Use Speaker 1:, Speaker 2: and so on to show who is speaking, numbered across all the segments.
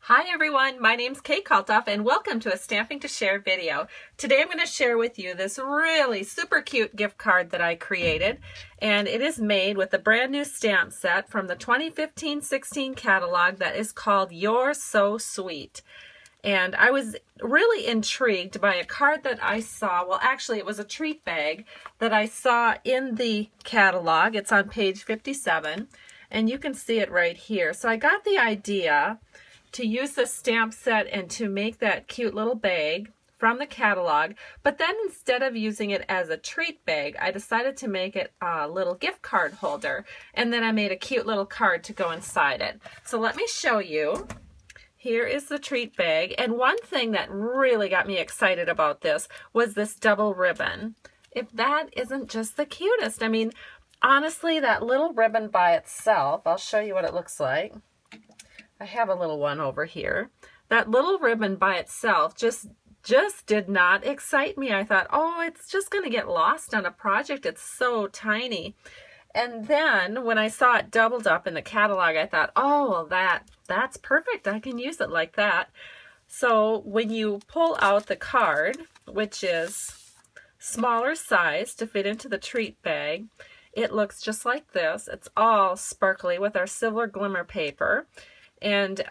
Speaker 1: Hi everyone, my name's Kate Kalthoff and welcome to a Stamping to Share video. Today I'm going to share with you this really super cute gift card that I created, and it is made with a brand new stamp set from the 2015-16 catalog that is called You're So Sweet. And I was really intrigued by a card that I saw. Well, actually it was a treat bag that I saw in the catalog. It's on page 57 and you can see it right here. So I got the idea to use this stamp set and to make that cute little bag from the catalog, but then instead of using it as a treat bag, I decided to make it a little gift card holder, and then I made a cute little card to go inside it. So let me show you. Here is the treat bag, and one thing that really got me excited about this was this double ribbon. If that isn't just the cutest, I mean, honestly, that little ribbon by itself, I'll show you what it looks like. I have a little one over here. That little ribbon by itself just did not excite me. I thought, oh, it's just going to get lost on a project. It's so tiny. And then when I saw it doubled up in the catalog, I thought, oh, well, that's perfect. I can use it like that. So when you pull out the card, which is smaller size to fit into the treat bag, it looks just like this. It's all sparkly with our silver glimmer paper. And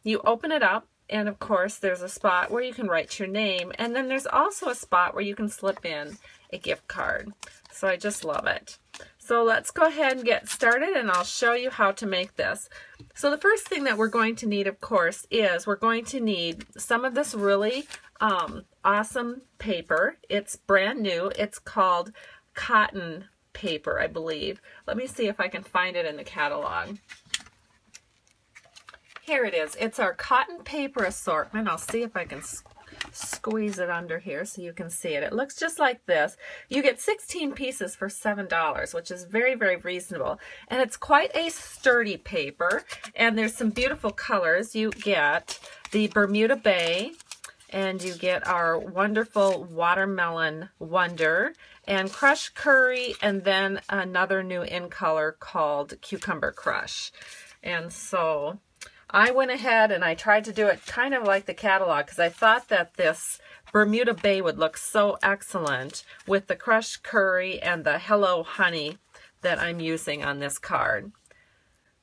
Speaker 1: you open it up, and of course there's a spot where you can write your name, and then there's also a spot where you can slip in a gift card. So I just love it. So let's go ahead and get started, and I'll show you how to make this. So the first thing that we're going to need, of course, is we're going to need some of this really awesome paper. It's brand new. It's called cotton paper, I believe. Let me see if I can find it in the catalog. Here it is. It's our cotton paper assortment. I'll see if I can squeeze it under here so you can see it. It looks just like this. You get 16 pieces for $7, which is very, very reasonable. And it's quite a sturdy paper. And there's some beautiful colors. You get the Bermuda Bay, and you get our wonderful Watermelon Wonder, and Crushed Curry, and then another new in color called Cucumber Crush. And so I went ahead and I tried to do it kind of like the catalog because I thought that this Bermuda Bay would look so excellent with the Crushed Curry and the Hello Honey that I'm using on this card.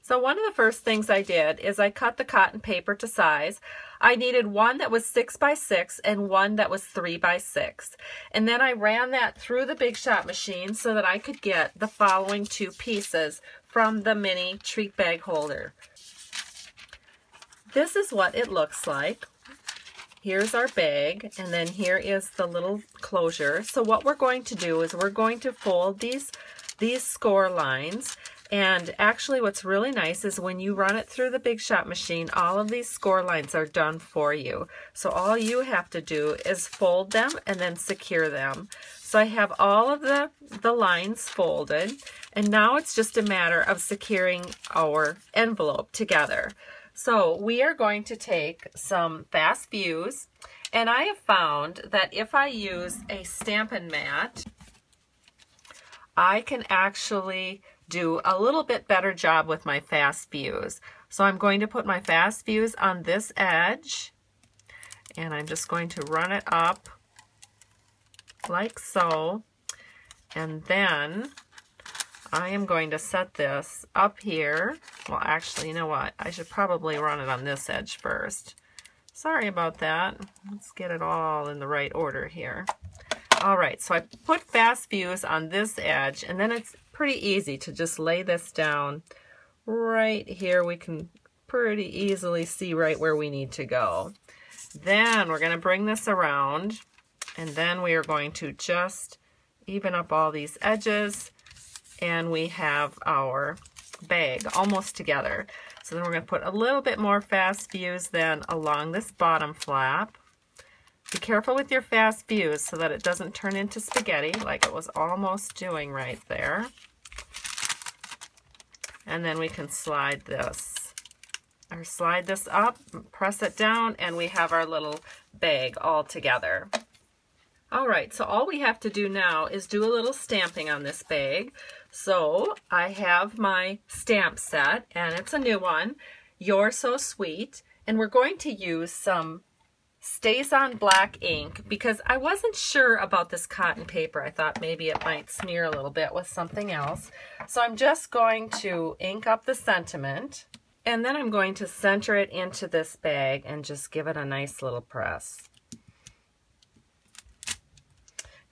Speaker 1: So one of the first things I did is I cut the cotton paper to size. I needed one that was 6 by 6 and one that was 3 by 6. And then I ran that through the Big Shot machine so that I could get the following two pieces from the mini treat bag holder. This is what it looks like. Here's our bag, and then here is the little closure. So what we're going to do is we're going to fold these score lines, and actually what's really nice is when you run it through the Big Shot machine, all of these score lines are done for you. So all you have to do is fold them and then secure them. So I have all of the lines folded, and now it's just a matter of securing our envelope together. So we are going to take some fast views, and I have found that if I use a Stampin' mat, I can actually do a little bit better job with my fast views. So I'm going to put my fast views on this edge, and I'm just going to run it up like so, and then I am going to set this up here. Well, actually, you know what? I should probably run it on this edge first. Sorry about that. Let's get it all in the right order here. All right, so I put fast views on this edge, and then it's pretty easy to just lay this down right here. We can pretty easily see right where we need to go. Then we're going to bring this around, and then we are going to just even up all these edges, and we have our bag almost together. So then we're going to put a little bit more fast views then along this bottom flap. Be careful with your fast views so that it doesn't turn into spaghetti like it was almost doing right there. And then we can slide this up, press it down, and we have our little bag all together. All right, so all we have to do now is do a little stamping on this bag. So I have my stamp set, and it's a new one, You're So Sweet, And we're going to use some Stays On Black ink because I wasn't sure about this cotton paper. I thought maybe it might smear a little bit with something else. So I'm just going to ink up the sentiment, and then I'm going to center it into this bag and just give it a nice little press.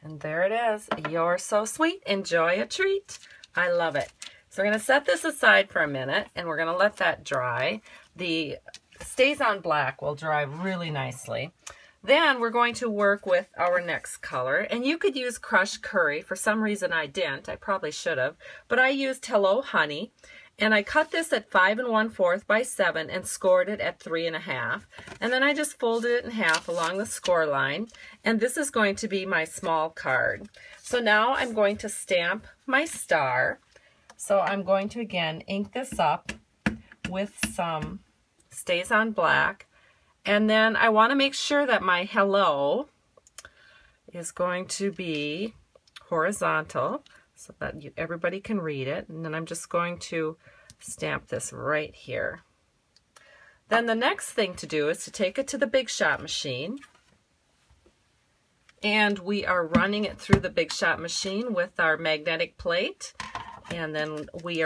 Speaker 1: And there it is. You're so sweet. Enjoy a treat. I love it. So we're going to set this aside for a minute, and we're going to let that dry. The Stays On Black will dry really nicely. Then we're going to work with our next color, and you could use crushed curry. For some reason I didn't. I probably should have, but I used Hello Honey, and I cut this at 5 1/4 by 7 and scored it at 3 1/2, and then I just folded it in half along the score line, and this is going to be my small card. So now I'm going to stamp my star. So I'm going to again ink this up with some Stays On Black, and then I want to make sure that my hello is going to be horizontal so that everybody can read it, and then I'm just going to stamp this right here. Then the next thing to do is to take it to the Big Shot machine, and we are running it through the Big Shot machine with our magnetic plate. And then we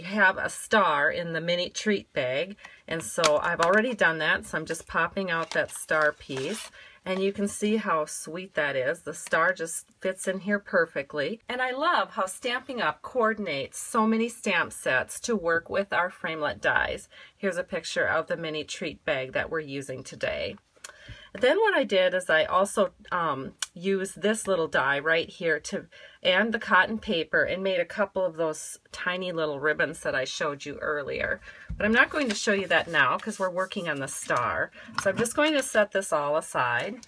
Speaker 1: have a star in the mini treat bag, and so I've already done that, so I'm just popping out that star piece, and you can see how sweet that is. The star just fits in here perfectly, and I love how Stampin' Up! Coordinates so many stamp sets to work with our framelit dies. Here's a picture of the mini treat bag that we're using today. Then what I did is I also used this little die right here and the cotton paper, and made a couple of those tiny little ribbons that I showed you earlier. But I'm not going to show you that now because we're working on the star. So I'm just going to set this all aside.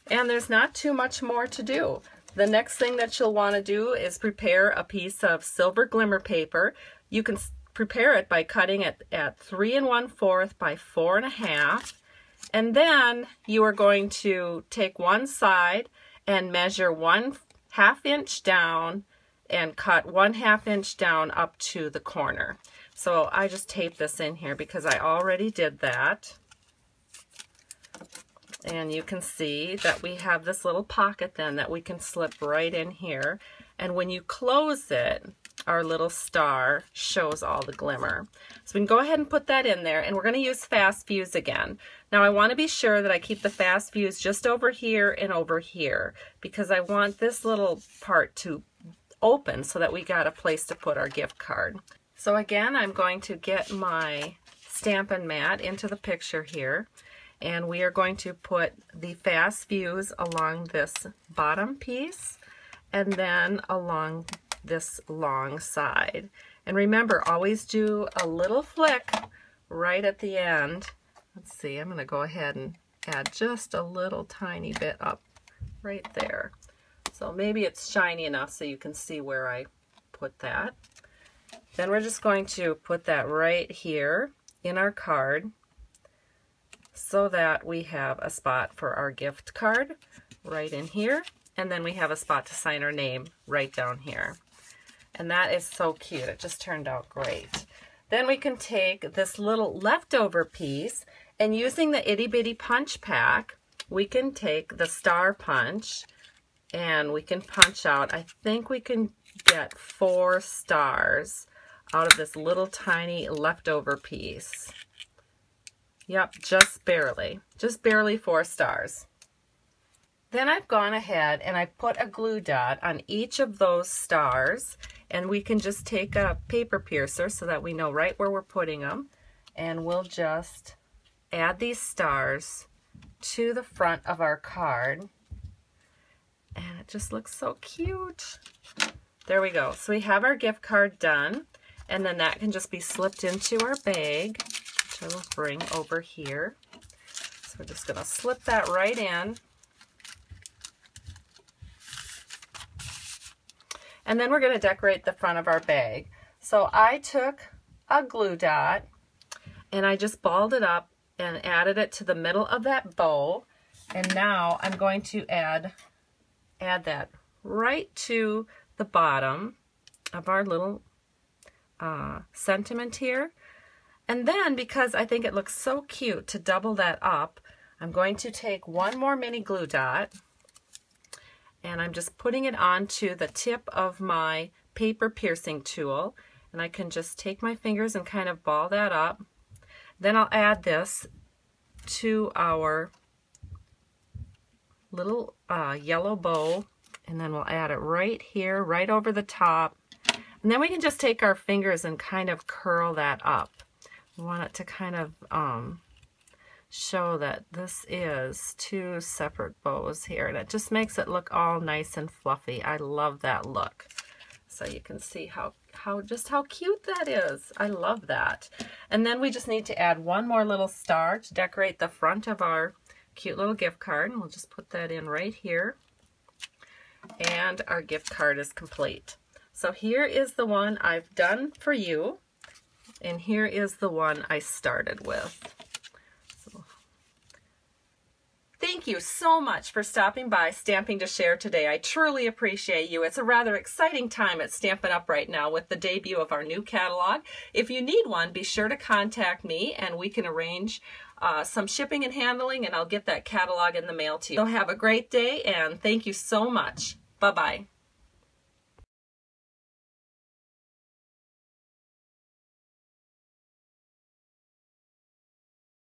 Speaker 1: And there's not too much more to do. The next thing that you'll want to do is prepare a piece of silver glimmer paper. You can prepare it by cutting it at 3 1/4 by 4 1/2, and then you are going to take one side and measure 1/2 inch down and cut 1/2 inch down up to the corner. So I just taped this in here because I already did that. And you can see that we have this little pocket then that we can slip right in here, and when you close it, our little star shows all the glimmer. So we can go ahead and put that in there, and we're going to use fast fuse again. Now I want to be sure that I keep the fast fuse just over here and over here, because I want this little part to open so that we got a place to put our gift card. So again, I'm going to get my Stampin' mat into the picture here, and we are going to put the fast fuse along this bottom piece and then along this long side. And remember, always do a little flick right at the end. Let's see, I'm going to go ahead and add just a little tiny bit up right there. So maybe it's shiny enough so you can see where I put that. Then we're just going to put that right here in our card so that we have a spot for our gift card right in here, and then we have a spot to sign our name right down here. And that is so cute. It just turned out great. Then we can take this little leftover piece, and using the itty bitty punch pack, we can take the star punch and we can punch out, I think we can get 4 stars out of this little tiny leftover piece. Yep, just barely 4 stars. Then I've gone ahead and I put a glue dot on each of those stars, and we can just take a paper piercer so that we know right where we're putting them, and we'll just add these stars to the front of our card, and it just looks so cute. There we go. So we have our gift card done, and then that can just be slipped into our bag, which I will bring over here. So we're just going to slip that right in. And then we're going to decorate the front of our bag. So I took a glue dot and I just balled it up and added it to the middle of that bow. And now I'm going to add that right to the bottom of our little sentiment here. And then, because I think it looks so cute to double that up, I'm going to take one more mini glue dot, and I'm just putting it onto the tip of my paper piercing tool, and I can just take my fingers and kind of ball that up. Then I'll add this to our little yellow bow, and then we'll add it right here, right over the top. And then we can just take our fingers and kind of curl that up. We want it to kind of show that this is two separate bows here, and it just makes it look all nice and fluffy. I love that look. So you can see how cute that is. I love that. And then we just need to add one more little star to decorate the front of our cute little gift card, and we'll just put that in right here. And our gift card is complete. So here is the one I've done for you, and here is the one I started with. So, thank you so much for stopping by Stamping to Share today. I truly appreciate you. It's a rather exciting time at Stampin' Up! Right now with the debut of our new catalog. If you need one, be sure to contact me and we can arrange some shipping and handling, and I'll get that catalog in the mail to you. So have a great day, and thank you so much. Bye-bye.